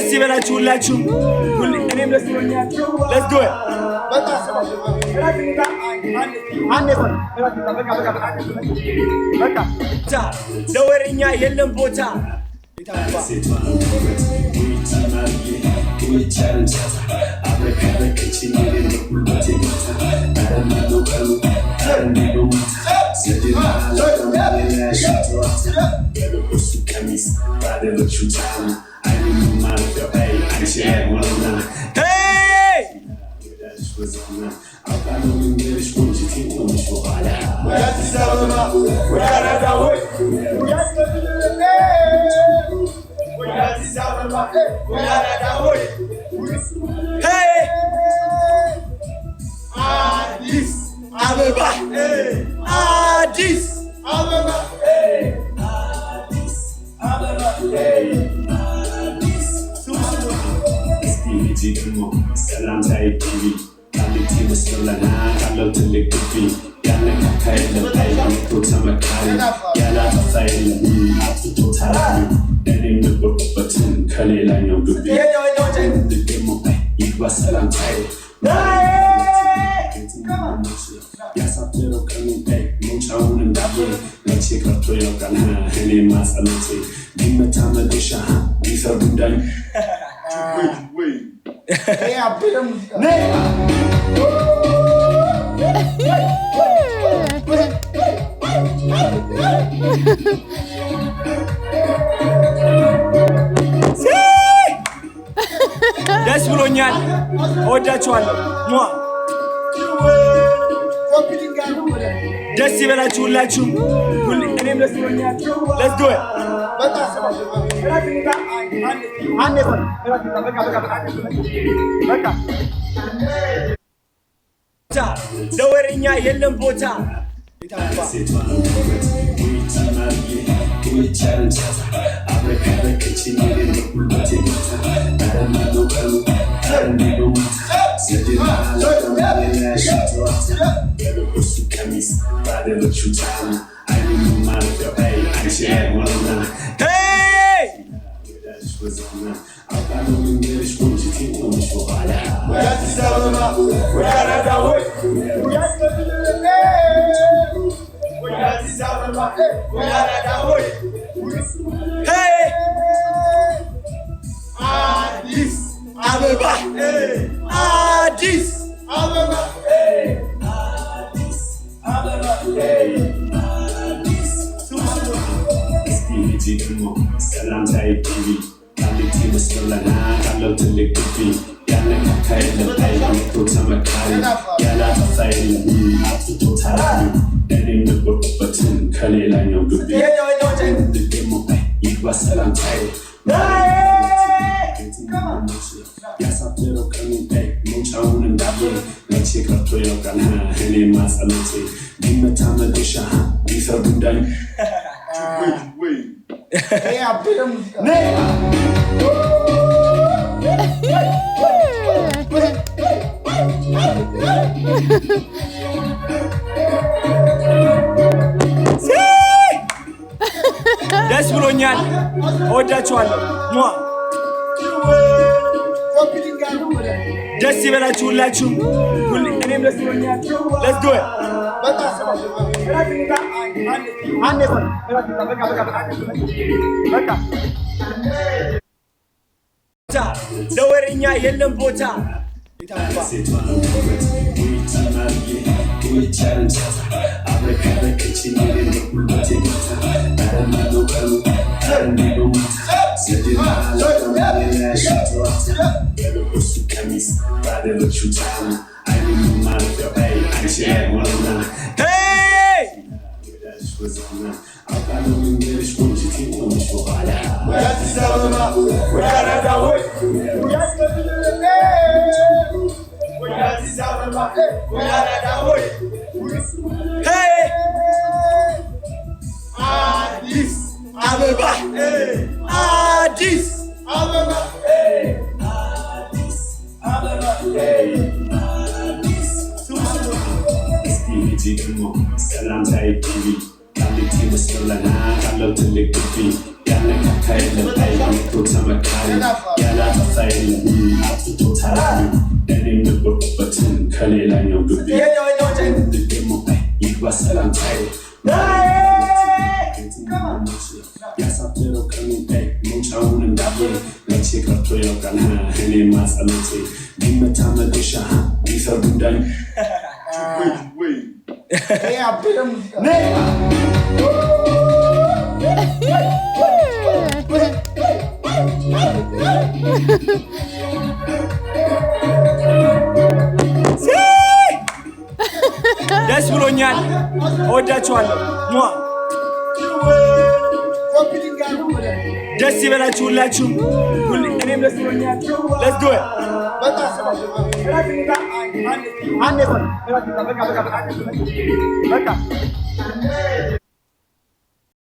ደስ ይበላችሁ ሁላችሁም። እኔም ደስ ብሎኛል። let's do it በቃ ለወሬኛ የለም ቦታ አዲስ አበባ አዲስ አበባ አዲስ አበባ ሰላም ሳይቲቪ ቃሊቲ መስለና ካለው ትልቅ ግቢ ያለካ ካይለም አይቶ ተመካሪ ያላጠፋ የለም አጥቶ ታራሪ እኔም ነበርኩበትን ከሌላኛው ግቢ ደግሞ ይግባ ሰላም ሳይ ያሳደረው ቀኑን መውጫውን እንዳየ መቼ ቀርቶ ያውቃል እኔ ማጸመቼ ቢመታ መዶሻ ቢፈርዱ እንዳኝ ደስ ብሎኛል። እወዳችኋለሁ። ደስ ይበላችሁ ሁላችሁም። እኔም ደስ ብሎኛል። let's do it ለወሬኛ የለም ቦታ አዲስ አበባ አዲስ አበባ አዲስ አበባ ሰላም ሳይቲቪ ቃሊቲ መስለና ካለው ትልቅ ግቢ ያለካ ካይለም አይቶ ተመካሪ ያላጠፋ የለም አጥቶ ታራሪ እኔም ነበርኩበትን ከሌላኛው ግቢ ደግሞ ይግባ ሰላም ሳይ ያሳደረው ቀኑን መውጫውን እንዳየ መቼ ቀርቶ ያውቃል እኔ ማጸመቼ ቢመታ መዶሻ ቢፈርዱ እንዳኝ ደስ ብሎኛል። እወዳችኋለሁ። ደስ ይበላችሁ ሁላችሁም። እኔም ደስ ብሎኛል። let's do it ለወሬኛ የለም ቦታ አዲስ አበባ አዲስ አበባ አዲስ አበባ ሰላም ሳይቲቪ ቃሊቲ መስለና ካለው ትልቅ ግቢ ያለካ ካይለም አይቶ ተመካሪ ያላ እኔም ነበርኩበትን ከሌላኛው ግቢ ደግሞ ይግባ ሰላም ታይ ያሳደረው ቀኑ መውጫውን እንዳየ መቼ ቀርቶ ያውቃል እኔ ማጸመቼ ቢመታ መዶሻ ቢፈርዱ እንዳኝ ደስ ብሎኛል። እወዳችኋለሁ። ደስ ይበላችሁ ሁላችሁም። እኔም ደስ ብሎኛል። let's do it